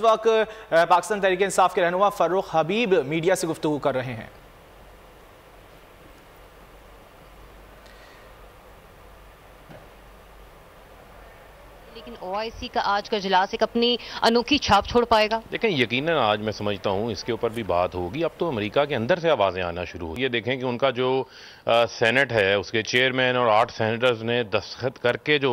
इस वक्त पाकिस्तान तहरीक इंसाफ के रहनुमा फर्रुख हबीब मीडिया से गुफ्तगू कर रहे हैं। लेकिन ओआईसी का आज का इजलास एक अपनी अनोखी छाप छोड़ पाएगा। देखें, यकीनन आज मैं समझता हूँ इसके ऊपर भी बात होगी। अब तो अमेरिका के अंदर से आवाज़ें आना शुरू हुई। ये देखें कि उनका जो सेनेट है, उसके चेयरमैन और 8 सेनेटर्स ने दस्तखत करके जो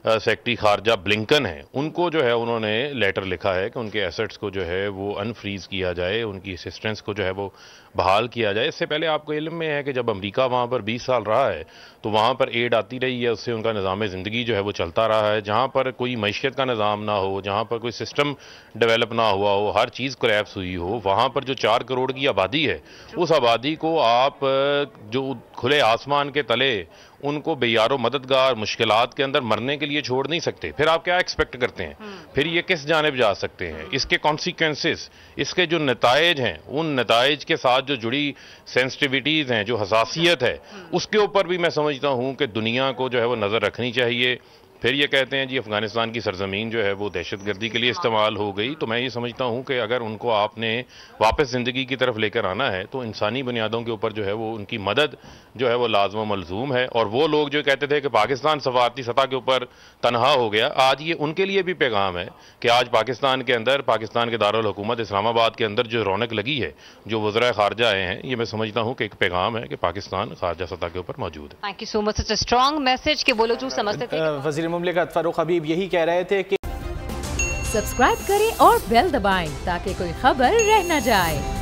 सेक्रेटरी खारजा ब्लिंकन है, उनको जो है उन्होंने लेटर लिखा है कि उनके एसेट्स को जो है वो अनफ्रीज किया जाए, उनकी असिस्टेंस को जो है वो बहाल किया जाए। इससे पहले आपको इल्म में है कि जब अमेरिका वहाँ पर 20 साल रहा है तो वहाँ पर एड आती रही है, उससे उनका निज़ाम ज़िंदगी जो है वो चलता रहा है। जहाँ पर कोई मईशत का निज़ाम ना हो, जहाँ पर कोई सिस्टम डेवलप ना हुआ हो, हर चीज़ कोलैप्स हुई हो, वहाँ पर जो 4 करोड़ की आबादी है, उस आबादी को आप जो खुले आसमान के तले उनको बेयारो मददगार मुश्किलात के अंदर मरने के लिए छोड़ नहीं सकते। फिर आप क्या एक्सपेक्ट करते हैं? फिर ये किस जानिब जा सकते हैं? इसके कॉन्सिक्वेंसेस, इसके जो नताइज हैं, उन नताइज के साथ जो जुड़ी सेंसिटिविटीज़ हैं, जो हसासियत है, उसके ऊपर भी मैं समझता हूँ कि दुनिया को जो है वो नज़र रखनी चाहिए। फिर ये कहते हैं जी अफगानिस्तान की सरजमीन जो है वो दहशतगर्दी के लिए इस्तेमाल हो गई। तो मैं ये समझता हूँ कि अगर उनको आपने वापस ज़िंदगी की तरफ लेकर आना है तो इंसानी बुनियादों के ऊपर जो है वो उनकी मदद जो है वो लाज़िम मलज़ूम है। और वो लोग जो कहते थे कि पाकिस्तान सफारती सतह के ऊपर तनहा हो गया, आज ये उनके लिए भी पैगाम है कि आज पाकिस्तान के अंदर, पाकिस्तान के दारुल हुकूमत इस्लामाबाद के अंदर जो रौनक लगी है, जो वज़राए खारजा आए हैं, ये मैं समझता हूँ कि एक पैगाम है कि पाकिस्तान खारजा सतह के ऊपर मौजूद है। Thank you so much, such strong message के बोलो जो समझते थे। वज़ीर मुमलिकत फर्रुख हबीब यही कह रहे थे कि सब्सक्राइब करें और बेल दबाएं ताकि कोई खबर रह न जाए।